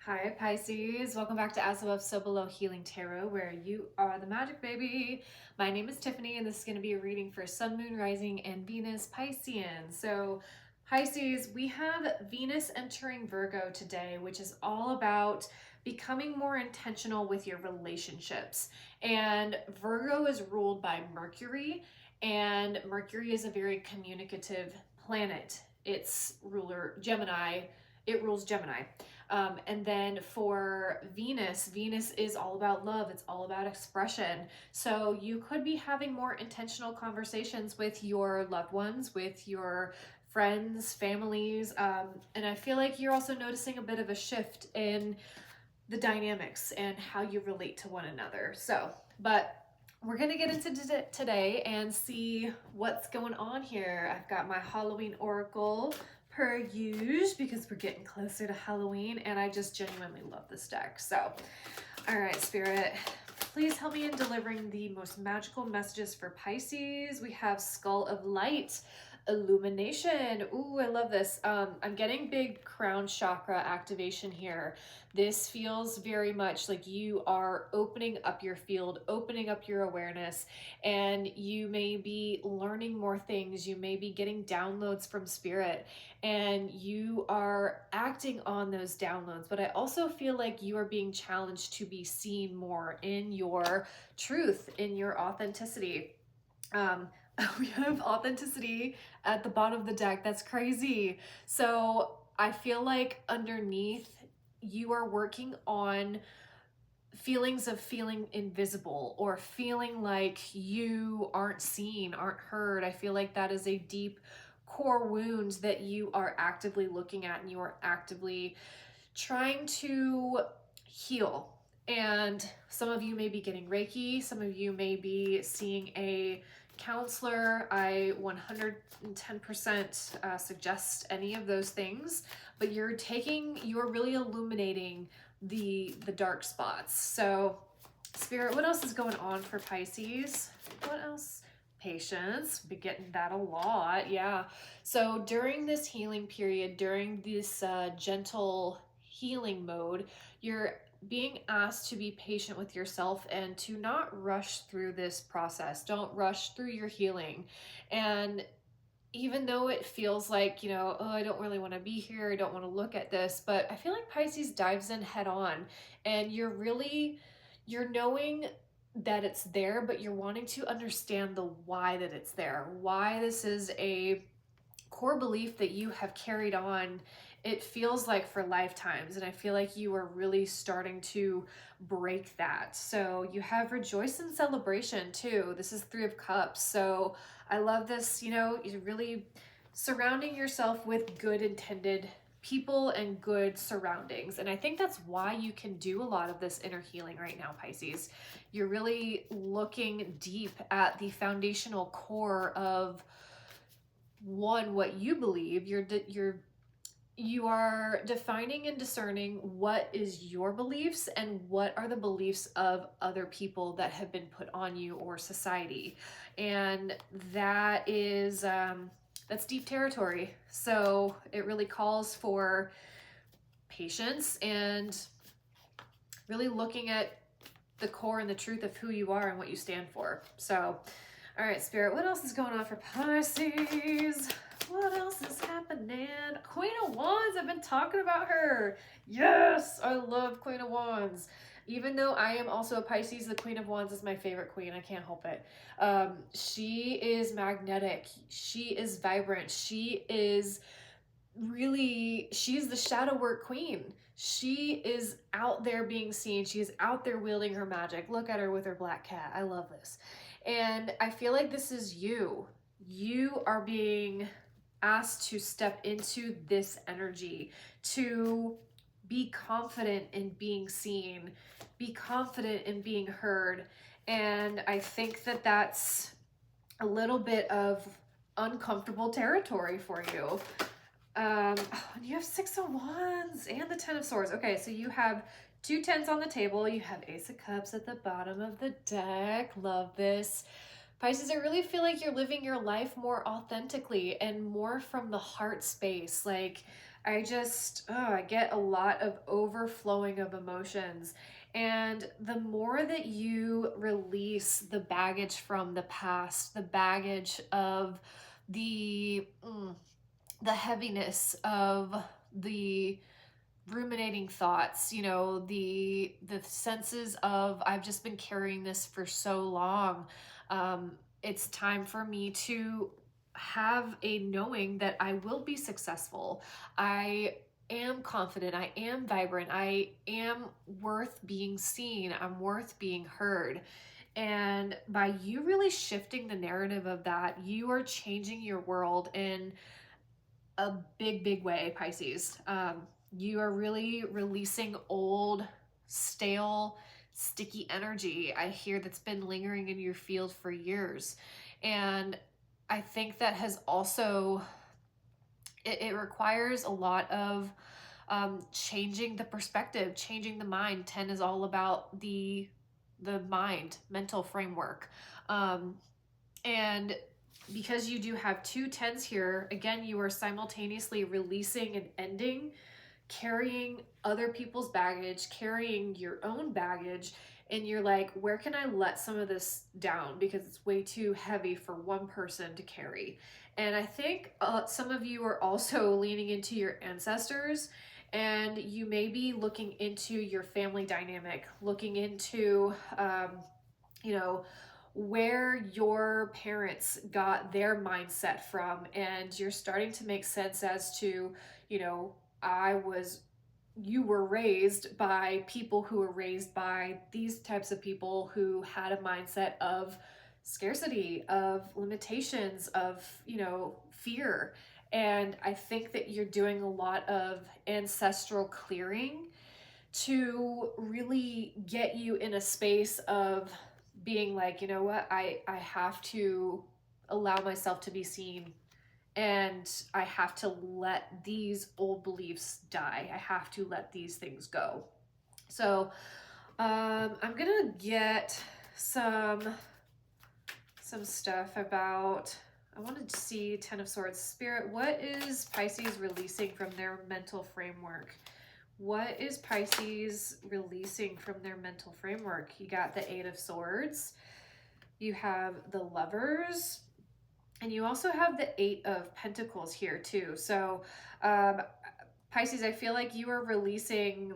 Hi Pisces, welcome back to As Above So Below Healing Tarot, where you are the magic baby. My name is Tiffany and this is going to be a reading for Sun, Moon, Rising, and Venus Piscean. So Pisces, we have Venus entering Virgo today, which is all about becoming more intentional with your relationships. And Virgo is ruled by Mercury, and Mercury is a very communicative planet. Its ruler, Gemini, it rules Gemini. And then for Venus, Venus is all about love. It's all about expression. So you could be having more intentional conversations with your loved ones, with your friends, families. And I feel like you're also noticing a bit of a shift in the dynamics and how you relate to one another. But we're going to get into today and see what's going on here. I've got my Halloween Oracle per usual because we're getting closer to Halloween and I just genuinely love this deck. So, all right, Spirit, please help me in delivering the most magical messages for Pisces. We have Skull of Light, Illumination. Ooh, I love this. I'm getting big crown chakra activation here. This feels very much like you are opening up your field, opening up your awareness, and you may be learning more things. You may be getting downloads from spirit, and you are acting on those downloads. But I also feel like you are being challenged to be seen more in your truth, in your authenticity. We have authenticity at the bottom of the deck. That's crazy. So I feel like underneath you are working on feelings of feeling invisible or feeling like you aren't seen, aren't heard. I feel like that is a deep core wound that you are actively looking at and you are actively trying to heal. And some of you may be getting Reiki, some of you may be seeing a counselor. I 110% suggest any of those things, but you're really illuminating the dark spots. So Spirit, what else is going on for Pisces? What else? Patience, been getting that a lot. Yeah. So during this healing period, during this gentle healing mode, you're being asked to be patient with yourself and to not rush through this process. Don't rush through your healing. And even though it feels like, oh, I don't really want to be here, I don't want to look at this, but I feel like Pisces dives in head on, and you're knowing that it's there, but you're wanting to understand the why that it's there, why this is a core belief that you have carried on, it feels like for lifetimes. And I feel like you are really starting to break that. So you have rejoice and celebration too. This is 3 of Cups. So I love this, you're really surrounding yourself with good intended people and good surroundings. And I think that's why you can do a lot of this inner healing right now, Pisces. You're really looking deep at the foundational core of what you believe. You are defining and discerning what is your beliefs and what are the beliefs of other people that have been put on you or society. And that is that's deep territory. So it really calls for patience and really looking at the core and the truth of who you are and what you stand for. So all right, Spirit, what else is going on for Pisces? What else is happening? Queen of Wands, I've been talking about her. Yes, I love Queen of Wands. Even though I am also a Pisces, the Queen of Wands is my favorite queen. I can't help it. She is magnetic. She is vibrant. She's the shadow work queen. She is out there being seen. She is out there wielding her magic. Look at her with her black cat. I love this. And I feel like this is you. You are being asked to step into this energy, to be confident in being seen, be confident in being heard. And I think that that's a little bit of uncomfortable territory for you. You have 6 of Wands and the 10 of Swords. Okay, so you have 2 10s on the table. You have Ace of Cups at the bottom of the deck. Love this. Pisces, I really feel like you're living your life more authentically and more from the heart space. Like, I just, I get a lot of overflowing of emotions. And the more that you release the baggage from the past, the baggage of the heaviness of the ruminating thoughts, you know, the senses of I've just been carrying this for so long. It's time for me to have a knowing that I will be successful. I am confident, I am vibrant, I am worth being seen, I'm worth being heard. And by you really shifting the narrative of that, you are changing your world in a big way, Pisces. You are really releasing old, stale, sticky energy I hear that's been lingering in your field for years. And I think that has also, it requires a lot of changing the perspective, changing the mind. 10 is all about the mind, mental framework. And because you do have 2 10s here, again, you are simultaneously releasing and ending, carrying other people's baggage, carrying your own baggage, and you're like, where can I let some of this down because it's way too heavy for one person to carry. And I think some of you are also leaning into your ancestors, and you may be looking into your family dynamic, looking into you know, where your parents got their mindset from, and you're starting to make sense as to, you know, you were raised by people who were raised by these types of people who had a mindset of scarcity, of limitations, of, you know, fear. And I think that you're doing a lot of ancestral clearing to really get you in a space of being like, you know what, I have to allow myself to be seen, and I have to let these old beliefs die. I have to let these things go. So I'm gonna get some stuff about, I wanted to see 10 of Swords. Spirit, what is Pisces releasing from their mental framework? What is Pisces releasing from their mental framework? You got the 8 of Swords, you have the Lovers, and you also have the 8 of Pentacles here too. So Pisces, I feel like you are releasing,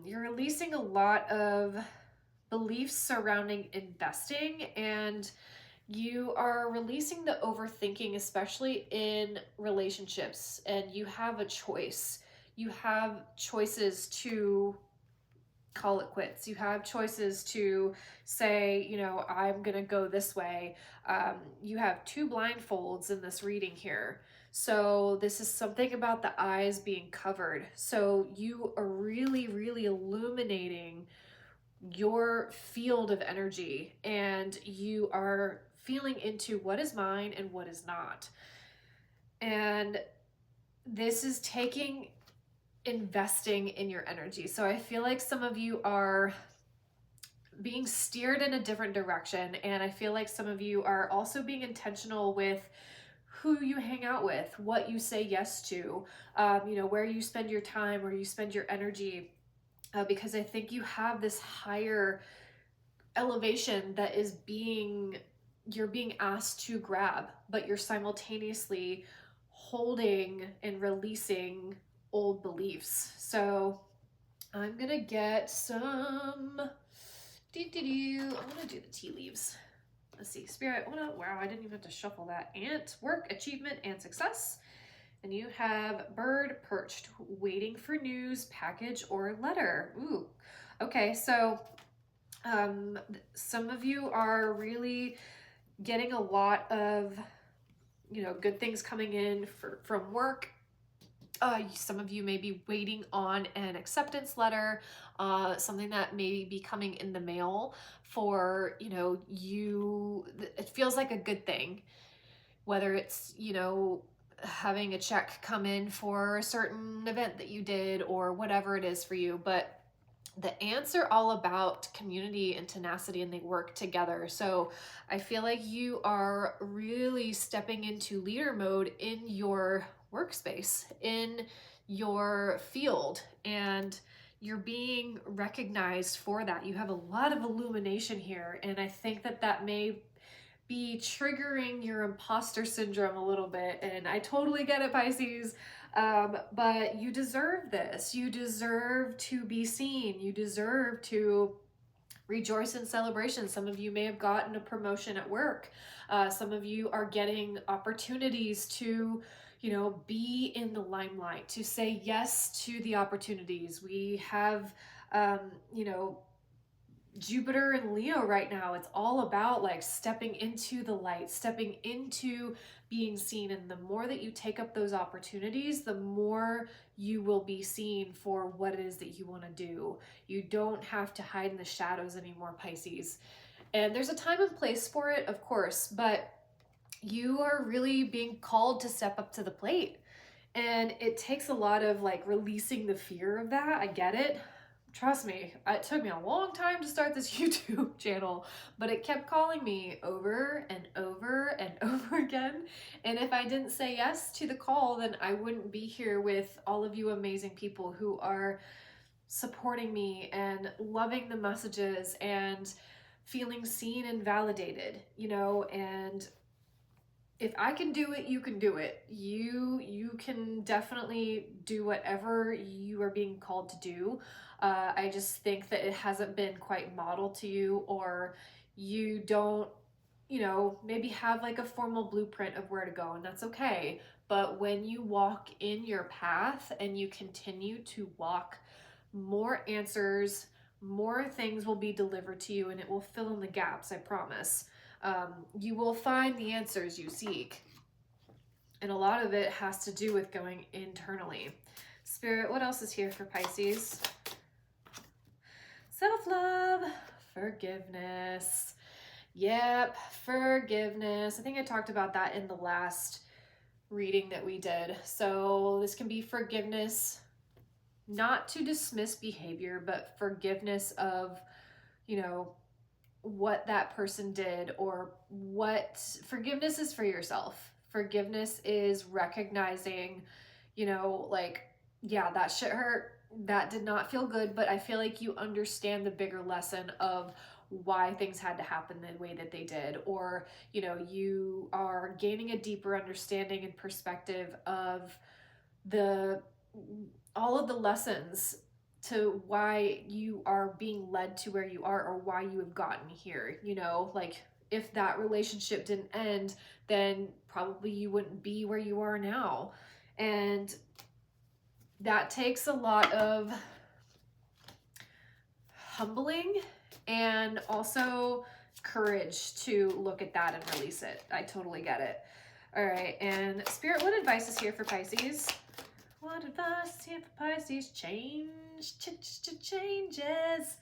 you're releasing a lot of beliefs surrounding investing, and you are releasing the overthinking, especially in relationships, and you have a choice. You have choices to call it quits. You have choices to say, you know, I'm going to go this way. You have 2 blindfolds in this reading here. So this is something about the eyes being covered. So you are really, really illuminating your field of energy, and you are feeling into what is mine and what is not. And this is investing in your energy. So I feel like some of you are being steered in a different direction, and I feel like some of you are also being intentional with who you hang out with, what you say yes to, you know, where you spend your time, where you spend your energy, because I think you have this higher elevation that is you're being asked to grab, but you're simultaneously holding and releasing old beliefs. So I'm gonna get some I'm gonna do the tea leaves. Let's see, Spirit, wow, I didn't even have to shuffle that. Ant, work, achievement, and success. And you have bird perched, waiting for news, package, or letter. Ooh, okay, so some of you are really getting a lot of, you know, good things coming in from work. Some of you may be waiting on an acceptance letter, something that may be coming in the mail for, you know, it feels like a good thing, whether it's, you know, having a check come in for a certain event that you did or whatever it is for you. But the ants are all about community and tenacity, and they work together. So I feel like you are really stepping into leader mode in your workspace, in your field, and you're being recognized for that. You have a lot of illumination here, and I think that that may be triggering your imposter syndrome a little bit. And I totally get it, Pisces. But you deserve this. You deserve to be seen. You deserve to rejoice in celebration. Some of you may have gotten a promotion at work. Some of you are getting opportunities to, you know, be in the limelight, to say yes to the opportunities. We have, you know, Jupiter and Leo right now. It's all about like stepping into the light, stepping into being seen. And the more that you take up those opportunities, the more you will be seen for what it is that you want to do. You don't have to hide in the shadows anymore, Pisces. And there's a time and place for it, of course, but you are really being called to step up to the plate. And it takes a lot of like releasing the fear of that. I get it. Trust me, it took me a long time to start this YouTube channel, but it kept calling me over and over and over again. And if I didn't say yes to the call, then I wouldn't be here with all of you amazing people who are supporting me and loving the messages and feeling seen and validated, you know. And if I can do it, you can do it. You can definitely do whatever you are being called to do. I just think that it hasn't been quite modeled to you, or you don't, you know, maybe have like a formal blueprint of where to go, and that's okay. But when you walk in your path and you continue to walk, more answers, more things will be delivered to you, and it will fill in the gaps, I promise. You will find the answers you seek. And a lot of it has to do with going internally. Spirit, what else is here for Pisces? Self-love, forgiveness. Yep, forgiveness. I think I talked about that in the last reading that we did. So this can be forgiveness, not to dismiss behavior, but forgiveness of, you know, what that person did, or what forgiveness is for yourself. Forgiveness is recognizing, you know, like, yeah, that shit hurt. That did not feel good, but I feel like you understand the bigger lesson of why things had to happen the way that they did. Or, you know, you are gaining a deeper understanding and perspective of all of the lessons to why you are being led to where you are, or why you have gotten here. You know, like if that relationship didn't end, then probably you wouldn't be where you are now. And that takes a lot of humbling and also courage to look at that and release it. I totally get it. All right, and Spirit, what advice is here for Pisces? What advice is here for Pisces? Changes.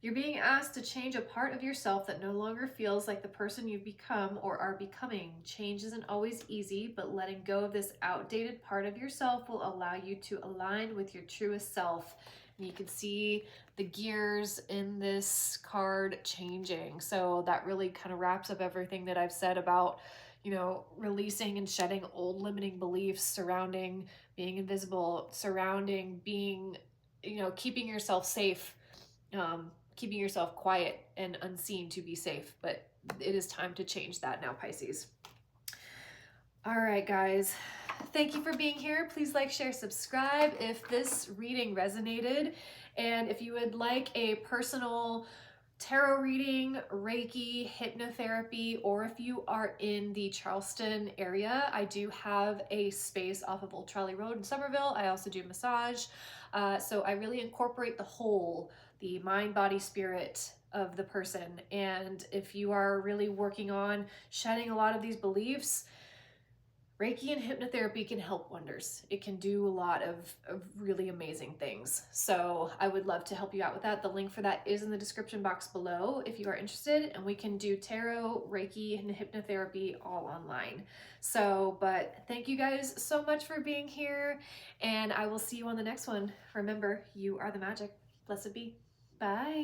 You're being asked to change a part of yourself that no longer feels like the person you've become or are becoming. Change isn't always easy, but letting go of this outdated part of yourself will allow you to align with your truest self. And you can see the gears in this card changing. So that really kind of wraps up everything that I've said about, you know, releasing and shedding old limiting beliefs surrounding being invisible, surrounding being, you know, keeping yourself safe, keeping yourself quiet and unseen to be safe. But it is time to change that now, Pisces. All right, guys. Thank you for being here. Please like, share, subscribe if this reading resonated. And if you would like a personal tarot reading, Reiki, hypnotherapy, or if you are in the Charleston area, I do have a space off of Old Trolley Road in Somerville. I also do massage. So I really incorporate the whole, the mind, body, spirit of the person. And if you are really working on shedding a lot of these beliefs, Reiki and hypnotherapy can help wonders. It can do a lot of really amazing things. So I would love to help you out with that. The link for that is in the description box below if you are interested, and we can do tarot, Reiki, and hypnotherapy all online. So, but thank you guys so much for being here, and I will see you on the next one. Remember, you are the magic. Blessed be. Bye.